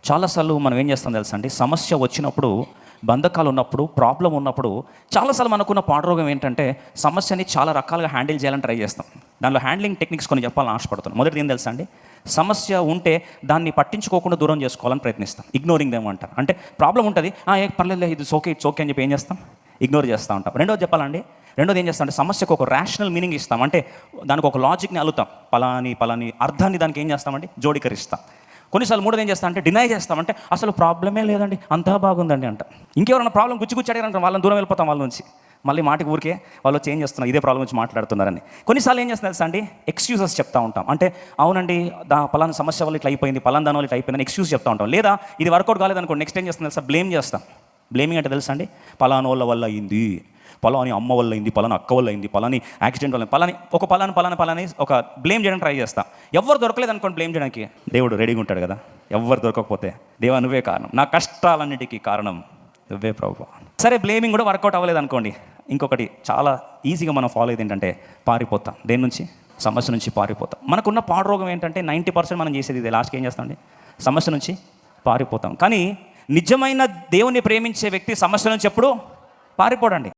చాలాసార్లు మనం ఏం చేస్తాం తెలుసా అండి, సమస్య వచ్చినప్పుడు, బంధకాలు ఉన్నప్పుడు, ప్రాబ్లం ఉన్నప్పుడు చాలాసార్లు మనకున్న పాడరోగం ఏంటంటే సమస్యని చాలా రకాలుగా హ్యాండిల్ చేయాలని ట్రై చేస్తాం. దానిలో హ్యాండ్లింగ్ టెక్నిక్స్ కొన్ని చెప్పాలని ఆశపడుతున్నాం. మొదటిది ఏం తెలుసా అండి, సమస్య ఉంటే దాన్ని పట్టించుకోకుండా దూరం చేసుకోవాలని ప్రయత్నిస్తాం. ఇగ్నోరింగ్ దేమో అంటారు. అంటే ప్రాబ్లం ఉంటుంది, ఏ పర్లేదు ఇది ఇట్స్ ఓకే అని చెప్పి ఏం చేస్తాం, ఇగ్నోర్ చేస్తూ ఉంటాం. రెండోది చెప్పాలండి, రెండోది ఏం చేస్తాం అంటే సమస్యకు ఒక రేషనల్ మీనింగ్ ఇస్తాం. అంటే దానికి ఒక లాజిక్ని అలుతాం, పలాని అర్థాన్ని దానికి ఏం చేస్తామండి, జోడీకరిస్తాం. కొన్నిసార్లు మూడోది ఏం చేస్తాం అంటే డినై చేస్తాం. అంటే అసలు ప్రాబ్లమే లేదండి, అంతా బాగుందండి అంట. ఇంకెవరైనా ప్రాబ్లం గుచ్చి అడిగారంటే వాళ్ళని దూరం వెళ్ళిపోతాం వాళ్ళ నుంచి. మళ్ళీ మాటికి ఊరికే వాళ్ళు చేంజ్ చేస్తున్నారు, ఇదే ప్రాబ్లం గురించి మాట్లాడుతున్నారని. కొన్నిసార్లు ఏం చేస్తున్నారు తెలుసా అండి, ఎక్స్క్యూజెస్ చెప్తా ఉంటాం. అంటే అవునండి పలానా సమస్య వల్ల ఇట్లా అయిపోయింది, పలానా దాని వల్ల ఇట్లా అయిపోయిందని ఎక్స్క్యూజ్ చెప్తా ఉంటాం. లేదా ఇది వర్కౌట్ కాలేదనుకో నెక్స్ట్ ఏం చేస్తుంది తెలుసా, బ్లేమ్ చేస్తాం. బ్లేమింగ్ అంటే తెలుసా అండి, పలానా వాళ్ళ వల్ల అయింది, పలాని అమ్మ వల్ల అయింది, పలానా అక్క వల్ల అయింది, పలాని యాక్సిడెంట్ వల్ల పలాని ఒక బ్లేమ్ చేయడానికి ట్రై చేస్తా. ఎవరు దొరకలేదు అనుకోండి బ్లేమ్ చేయడానికి, దేవుడు రెడీగా ఉంటాడు కదా. ఎవరు దొరకకపోతే దేవా నువ్వే కారణం, నా కష్టాలన్నిటికీ కారణం నువ్వే ప్రభువా. సరే బ్లేమింగ్ కూడా వర్కౌట్ అవ్వలేదు అనుకోండి, ఇంకొకటి చాలా ఈజీగా మనం ఫాలో అయ్యేది ఏంటంటే పారిపోతాం. దేని నుంచి, సమస్య నుంచి పారిపోతాం. మనకున్న పాడరోగం ఏంటంటే 90% మనం చేసేది ఇదే. లాస్ట్కి ఏం చేస్తామండి, సమస్య నుంచి పారిపోతాం. కానీ నిజమైన దేవుని ప్రేమించే వ్యక్తి సమస్య నుంచి ఎప్పుడు పారిపోడండి.